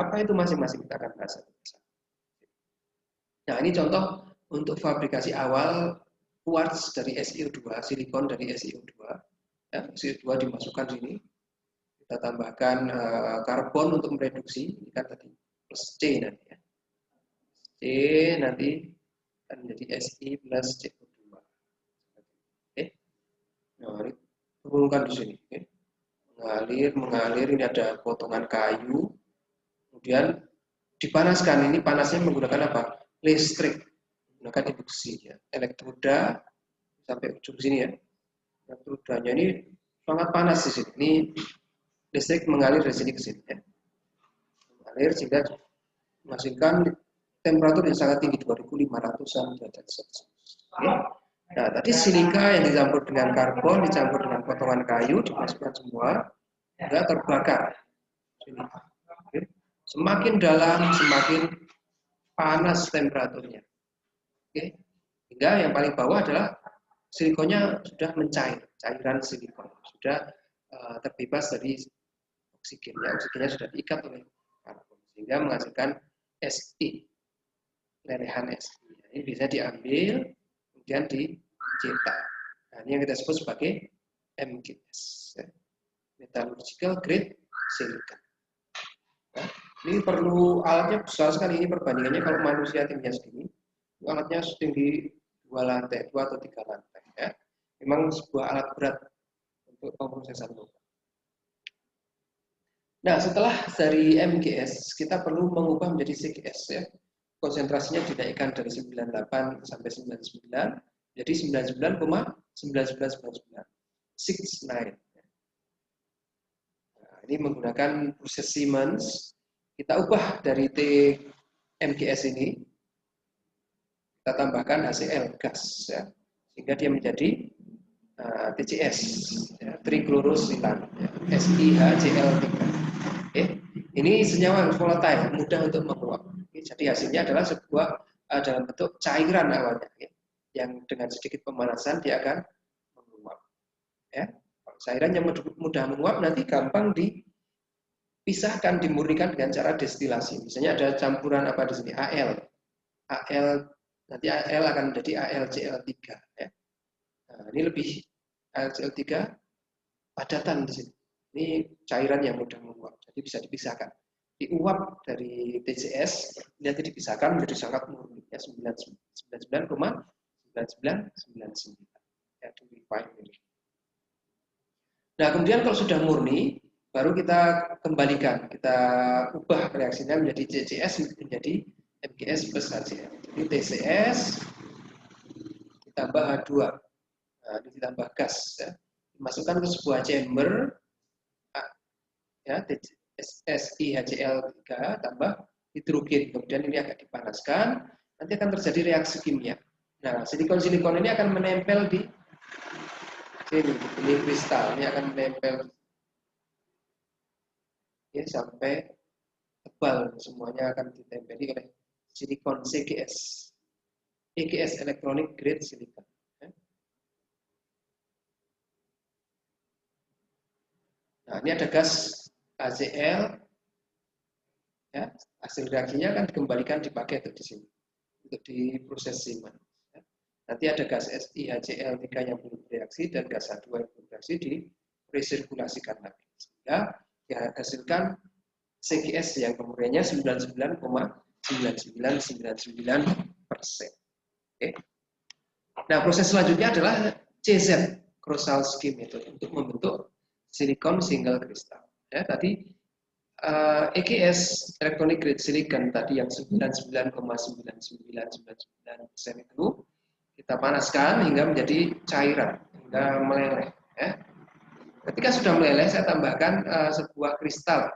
Apa itu masing-masing kita akan bahas. Nah, ini contoh untuk fabrikasi awal quartz dari SiO2, silikon dari SiO2. Ya, SiO2 dimasukkan sini. Kita tambahkan karbon untuk mereduksi. Ini kan tadi plus C nanti ya. C nanti akan menjadi Si plus CO2. Oke. Nah, ini hubungkan di sini. Oke. Mengalir, ini ada potongan kayu. Kemudian dipanaskan. Ini panasnya menggunakan apa? Listrik. Menggunakan induksi ya. Elektroda sampai ujung sini ya. Elektrodanya ini sangat panas di sini. Ini listrik mengalir dari sini ke sini ya. Mengalir sehingga menghasilkan temperatur yang sangat tinggi 2500-an derajat Celcius. Oke. Nah, tadi silika yang dicampur dengan karbon, dicampur dengan potongan kayu, dimasukkan semua, hingga terbakar. Oke. Semakin dalam, semakin panas temperaturnya. Oke. Hingga yang paling bawah adalah silikonnya sudah mencair, cairan silikon sudah terbebas dari oksigen. Ya, oksigennya sudah diikat oleh karbon sehingga menghasilkan Si, lelehan Si. Ini bisa diambil kemudian dicetak. Nah, ini yang kita sebut sebagai MGS, ya. Metallurgical Grade Silicon. Nah, ini perlu alatnya besar sekali. Ini perbandingannya kalau manusia tingginya segini, alatnya setinggi 2 lantai, 2 atau 3 lantai. Ya. Memang sebuah alat berat untuk pemrosesan logam. Nah, setelah dari MGS, kita perlu mengubah menjadi CGS ya. Konsentrasinya dinaikkan dari 98 sampai 99, jadi 99,9999. 69. Nah, ini menggunakan proses Siemens. Kita ubah dari MGS ini, kita tambahkan HCl gas ya, sehingga dia menjadi TCS, ya, trichlorosilan, ya, SiHCl3. Ini senyawa volatile, mudah untuk menguap. Jadi hasilnya adalah sebuah dalam bentuk cairan awalnya, yang dengan sedikit pemanasan dia akan menguap. Ya. Cairan yang mudah menguap nanti gampang dipisahkan, dimurnikan dengan cara destilasi. Misalnya ada campuran apa di sini, Al, nanti Al akan menjadi AlCl3. Ya. Nah, ini lebih AlCl3 padatan di sini. Ini cairan yang mudah menguap, jadi bisa dipisahkan. Diuap dari TCS, nanti dipisahkan menjadi sangat murni, ya 99,9999. Ya, nah, kemudian kalau sudah murni, baru kita kembalikan, kita ubah reaksinya menjadi CCS menjadi MGS plus HCl. Jadi TCS ditambah H2, nah, ini ditambah gas, ya. Dimasukkan ke sebuah chamber, ya, SiHCl3 tambah hidrogen, kemudian ini agak dipanaskan, nanti akan terjadi reaksi kimia. Nah, silikon-silikon ini akan menempel di sini, ini kristal, ini akan menempel ya, sampai tebal, semuanya akan ditempeli oleh silikon CGS, EGS Electronic Grade Silicon. Nah, ini ada gas HCl, ya, hasil reaksinya akan dikembalikan dipakai untuk di sini, untuk di proses Siemens. Ya. Nanti ada gas SiHCl3 yang belum bereaksi dan gas H2 yang belum bereaksi diresirkulasikan lagi, sehingga dihasilkan CGS yang kemurniannya 99,9999%. Oke. Nah, proses selanjutnya adalah CZ, Krosowski method, untuk membentuk silikon single crystal. Ya, tadi EGS electronic grade silicon tadi yang 99,9999% itu kita panaskan hingga menjadi cairan, hingga meleleh. Ya. Ketika sudah meleleh, saya tambahkan sebuah kristal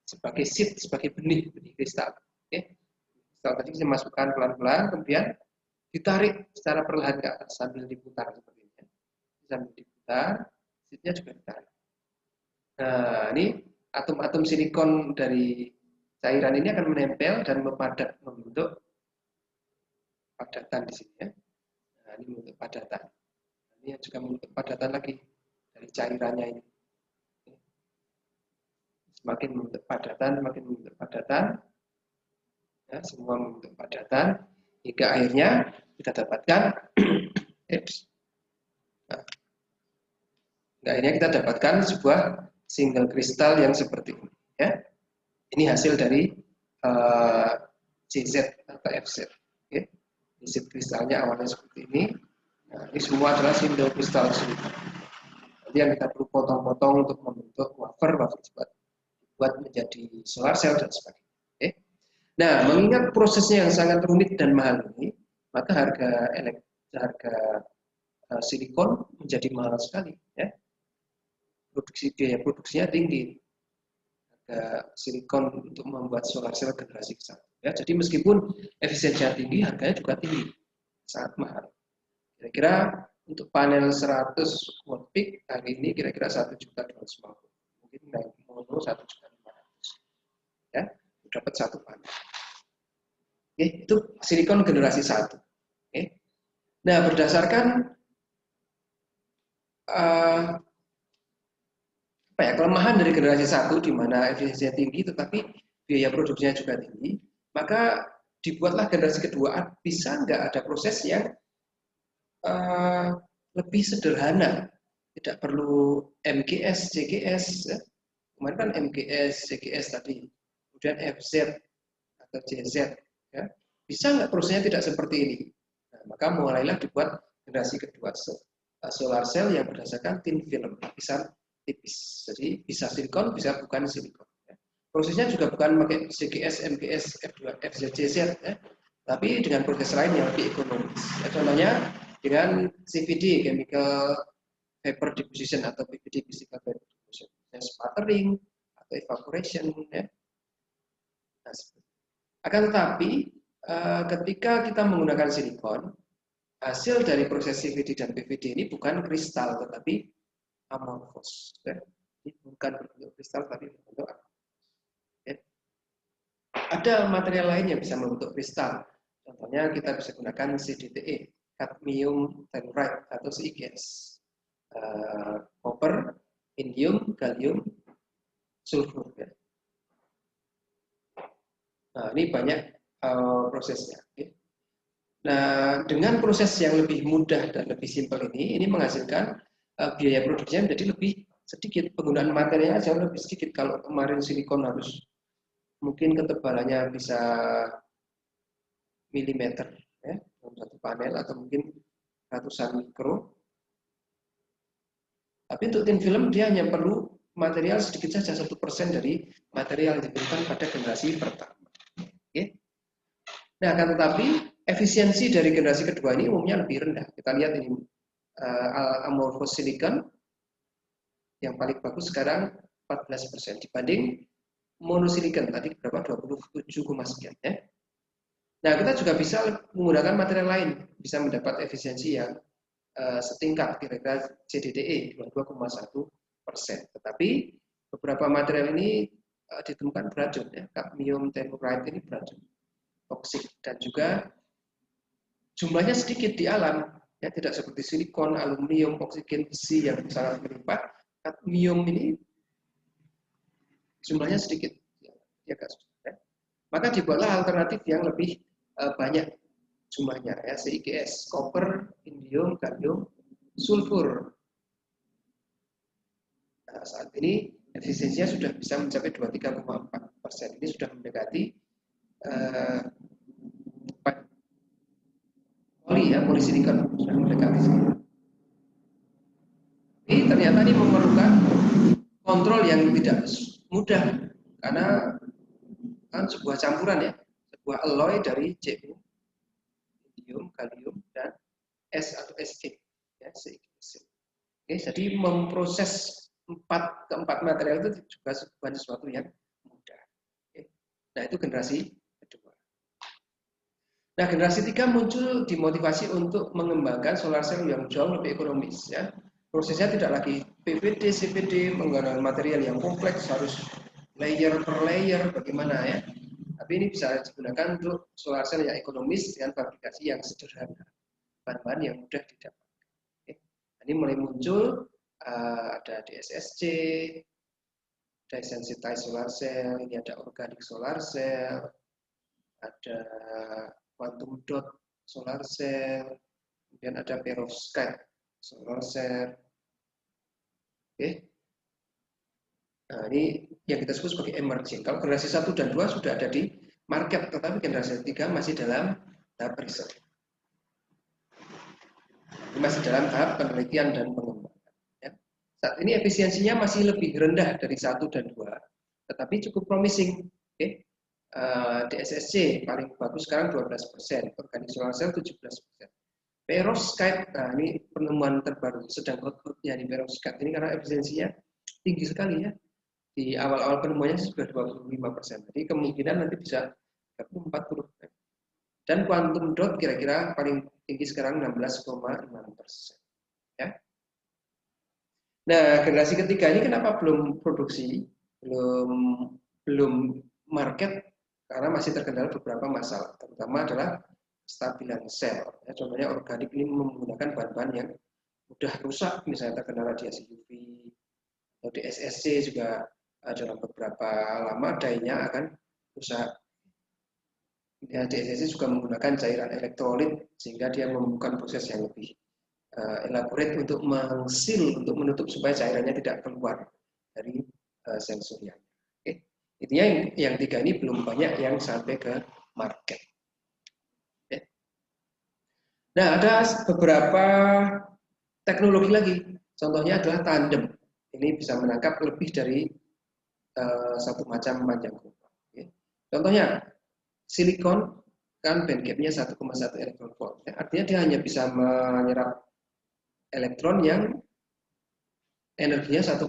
sebagai seed, sebagai benih kristal. Oke. Kristal tadi saya masukkan pelan-pelan, kemudian ditarik secara perlahan ke atas sambil diputar seperti ini. Sambil diputar, seednya juga ditarik. Nah, ini atom-atom silikon dari cairan ini akan menempel dan mempadat, membentuk padatan di sini ya. Nah, ini membentuk padatan. Ini juga membentuk padatan lagi dari cairannya ini. semakin membentuk padatan, makin membentuk padatan, ya, semua membentuk padatan, hingga akhirnya kita dapatkan, akhirnya kita dapatkan sebuah single kristal yang seperti ini. Ya. Ini hasil dari CZ atau FZ. Okay. Z kristalnya awalnya seperti ini. Nah, ini semua adalah single kristal silikon. Nanti yang kita perlu potong-potong untuk membentuk wafer buat menjadi solar cell dan sebagainya. Okay. Nah, mengingat prosesnya yang sangat rumit dan mahal ini, maka harga silikon menjadi mahal sekali. Ya. Biaya produksinya tinggi. Silikon untuk membuat solar cell generasi ke-1. Ya, jadi meskipun efisiensinya tinggi, harganya juga tinggi, sangat mahal. Kira-kira untuk panel 100 watt peak hari ini kira-kira 1.250.000. Mungkin naik mono 1.500.000. Ya, dapat satu panel. Oke, itu silikon generasi 1. Oke. Nah, berdasarkan kelemahan dari generasi 1 di mana efisiensinya tinggi tetapi biaya produksinya juga tinggi, maka dibuatlah generasi kedua. Bisa nggak ada proses yang lebih sederhana, tidak perlu MGS, CGS, ya. Kemarin kan MGS, CGS tadi, kemudian FZ atau JZ, ya. Bisa nggak prosesnya tidak seperti ini? Nah, maka mulailah dibuat generasi kedua solar cell yang berdasarkan thin film, lapisan tipis. Jadi bisa silikon, bisa bukan silikon. Ya. Prosesnya juga bukan pakai CGS, MGS, F2, FZJZ, ya. Tapi dengan proses lain yang lebih ekonomis. Ya, contohnya dengan CVD, chemical vapor deposition atau PVD, physical vapor deposition, ya, sputtering atau evaporation. Ya. Nah, akan tetapi ketika kita menggunakan silikon, hasil dari proses CVD dan PVD ini bukan kristal tetapi amorphous. Ya. Ini bukan berbentuk kristal tapi berbentuk amorphous. Ya. Ada material lain yang bisa membentuk kristal. Contohnya kita bisa gunakan CDTE, cadmium telluride atau CIGS. Copper, indium, gallium, sulfur. Ya. Nah, ini banyak prosesnya. Okay. Nah, dengan proses yang lebih mudah dan lebih simpel ini menghasilkan biaya produksinya menjadi lebih sedikit. Penggunaan materialnya jauh lebih sedikit. Kalau kemarin silikon harus mungkin ketebalannya bisa milimeter, ya, dalam satu panel atau mungkin ratusan mikro. Tapi untuk thin film dia hanya perlu material sedikit saja, 1% dari material yang dibutuhkan pada generasi pertama. Okay. Nah, akan tetapi efisiensi dari generasi kedua ini umumnya lebih rendah. Kita lihat ini amorphous silicon yang paling bagus sekarang 14% dibanding monosilicon tadi berapa 27, sekian. Ya. Nah, kita juga bisa menggunakan material lain, bisa mendapat efisiensi yang setingkat kira-kira CDTE 22,1%. Tetapi beberapa material ini ditemukan beracun, ya. Cadmium telluride ini beracun, toksik, dan juga jumlahnya sedikit di alam, ya, tidak seperti silikon, aluminium, oksigen, besi yang sangat melimpah. Cadmium ini jumlahnya sedikit, ya, ya. Maka dibuatlah alternatif yang lebih banyak jumlahnya, ya, CIGS, copper, indium, gallium, sulfur. Nah, saat ini efisiensinya sudah bisa mencapai 23,4%. Ini sudah mendekati polisilikon, sudah mendekati. Ini ternyata ini memerlukan kontrol yang tidak mudah karena kan sebuah campuran, ya, sebuah alloy dari Cu, indium, gallium, dan S atau Se, ya, Oke, jadi memproses keempat material itu juga bukan sesuatu yang mudah. Oke. Nah, itu generasi kedua. Nah, generasi 3 muncul dimotivasi untuk mengembangkan solar cell yang jauh lebih ekonomis, ya. Prosesnya tidak lagi PVD, CVD menggunakan material yang kompleks, harus layer per layer bagaimana, ya. Tapi ini bisa digunakan untuk solar cell yang ekonomis dengan fabrikasi yang sederhana, bahan-bahan yang mudah didapat. Oke. Ini mulai muncul ada DSSC, desensitized solar cell, ini ada organic solar cell, ada quantum dot solar cell, kemudian ada perovskite solar cell. Oke. Nah, ini yang kita sebut sebagai emerging. Kalau generasi 1 dan 2 sudah ada di market, tetapi generasi 3 masih dalam tahap riset. Masih dalam tahap penelitian dan pengembangan. Ya. Saat ini efisiensinya masih lebih rendah dari 1 dan 2, tetapi cukup promising. Oke. DSSC paling bagus sekarang 12%, organic solar cell 17%. Perovskite, nah ini penemuan terbaru, sedang hot-hotnya di perovskite ini karena efisiensinya tinggi sekali ya. Di awal-awal penemuannya sudah 25%. Jadi kemungkinan nanti bisa 40%. Dan quantum dot kira-kira paling tinggi sekarang 16,6%. Ya. Nah, generasi ketiga ini kenapa belum produksi, belum market, karena masih terkendala beberapa masalah, terutama adalah stabilan sel. Ya, contohnya organik ini menggunakan bahan-bahan yang mudah rusak, misalnya terkena radiasi UV, atau DSSC juga dalam beberapa lama dainya akan rusak. Ya, DSSC juga menggunakan cairan elektrolit sehingga dia memerlukan proses yang lebih elaborate untuk mengsil, untuk menutup supaya cairannya tidak keluar dari sensorinya. Oke. Intinya yang tiga ini belum banyak yang sampai ke market. Oke. Nah, ada beberapa teknologi lagi. Contohnya adalah tandem. Ini bisa menangkap lebih dari satu macam panjang kurva. Oke. Contohnya silikon kan band gap-nya 1,1 elektron volt. Ya, artinya dia hanya bisa menyerap elektron yang energinya 1,1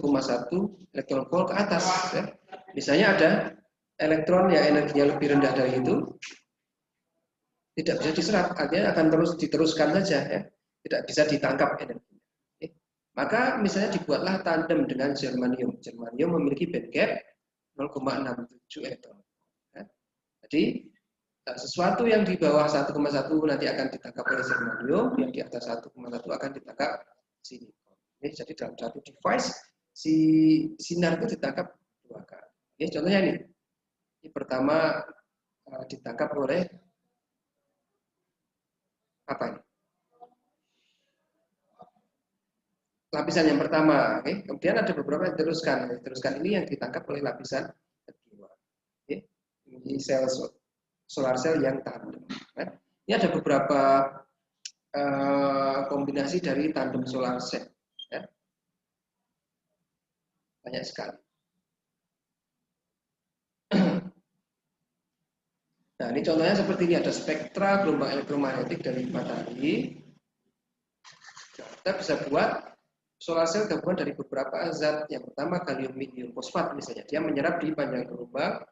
elektron volt ke atas. Ya. Misalnya ada elektron yang energinya lebih rendah dari itu, tidak bisa diserap, artinya akan terus diteruskan saja, ya. Tidak bisa ditangkap energinya. Oke. Maka misalnya dibuatlah tandem dengan germanium. Germanium memiliki band gap 0,67 elektron. Ya. Jadi sesuatu yang di bawah 1,1 nanti akan ditangkap oleh germanium, yang di atas 1,1 akan ditangkap silikon. Jadi dalam satu device si sinar itu ditangkap dua kali. Contohnya ini pertama ditangkap oleh apa ini? Lapisan yang pertama, kemudian ada beberapa yang diteruskan ini yang ditangkap oleh lapisan kedua. Ini sel solar cell yang tandem. Ini ada beberapa kombinasi dari tandem solar cell. Ya. Banyak sekali. Nah, ini contohnya seperti ini, ada spektra gelombang elektromagnetik dari matahari. Kita bisa buat solar cell gabungan dari beberapa zat. Yang pertama kalium indium fosfat misalnya, dia menyerap di panjang gelombang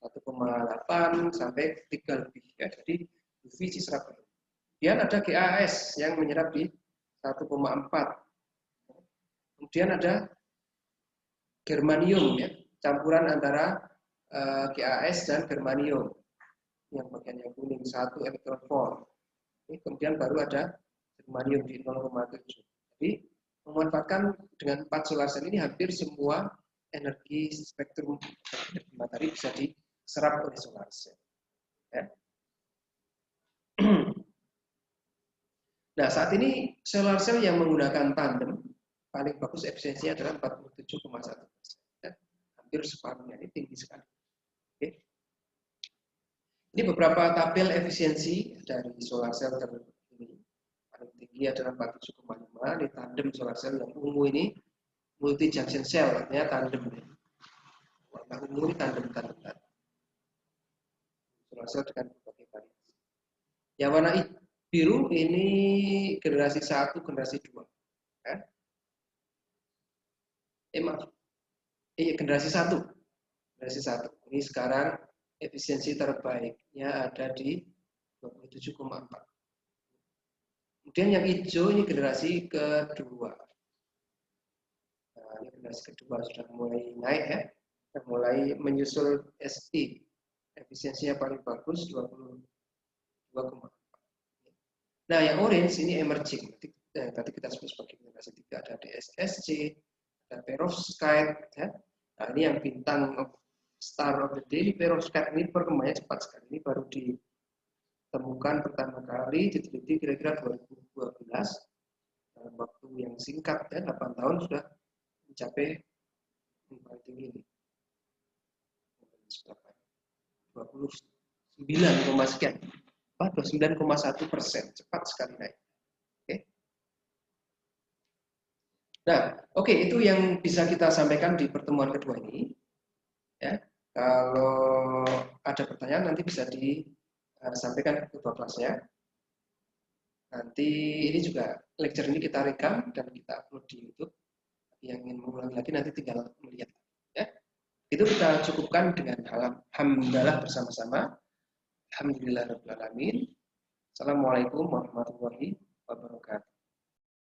1,8 sampai 3 lebih. Ya, jadi UV diserap. Kemudian ada GAS yang menyerap di 1,4. Kemudian ada germanium, ya, campuran antara GAS dan germanium. Yang bagian yang kuning 1 elektron volt. Kemudian baru ada germanium di 0,7. Jadi memanfaatkan dengan 4 solar cell ini hampir semua energi spektrum energi matahari bisa diserap oleh solar cell. Ya. Nah, saat ini solar cell yang menggunakan tandem paling bagus efisiensinya adalah 47,1%. Ya. Hampir separuhnya, ini tinggi sekali. Oke. Ini beberapa tabel efisiensi dari solar cell ini. Paling tinggi adalah 47,5. Ini tandem solar cell yang ungu ini multi junction cell, artinya tandem. Warna ungu ini tandem. Solar cell dengan berbagai variasi. Yang warna biru ini generasi 1, generasi 2. Generasi 1. Generasi 1. Ini sekarang efisiensi terbaiknya ada di 27,4. Kemudian yang hijau ini generasi kedua. Nah, ini generasi kedua sudah mulai naik, ya. Sudah mulai menyusul ST. Efisiensinya paling bagus 22,4. Nah, yang orange ini emerging. Tadi kita sebut sebagai generasi 3, ada DSSC, ada perovskite, ya. Nah, ini yang bintang star of the day, perovskite ini perkembangannya cepat sekali. Ini baru ditemukan pertama kali, diteliti kira-kira 2012, dalam waktu yang singkat ya, 8 tahun sudah mencapai paling tinggi ini. 29, sekian. 29,1%, cepat sekali naik. Oke. Nah, oke, itu yang bisa kita sampaikan di pertemuan kedua ini. Ya, kalau ada pertanyaan nanti bisa disampaikan ke ketua kelasnya. Nanti ini juga lecture ini kita rekam dan kita upload di YouTube. Yang ingin mengulangi lagi nanti tinggal melihat. Ya, itu kita cukupkan dengan hamdalah bersama-sama. Alhamdulillahirabbil alamin. Assalamualaikum warahmatullahi wabarakatuh.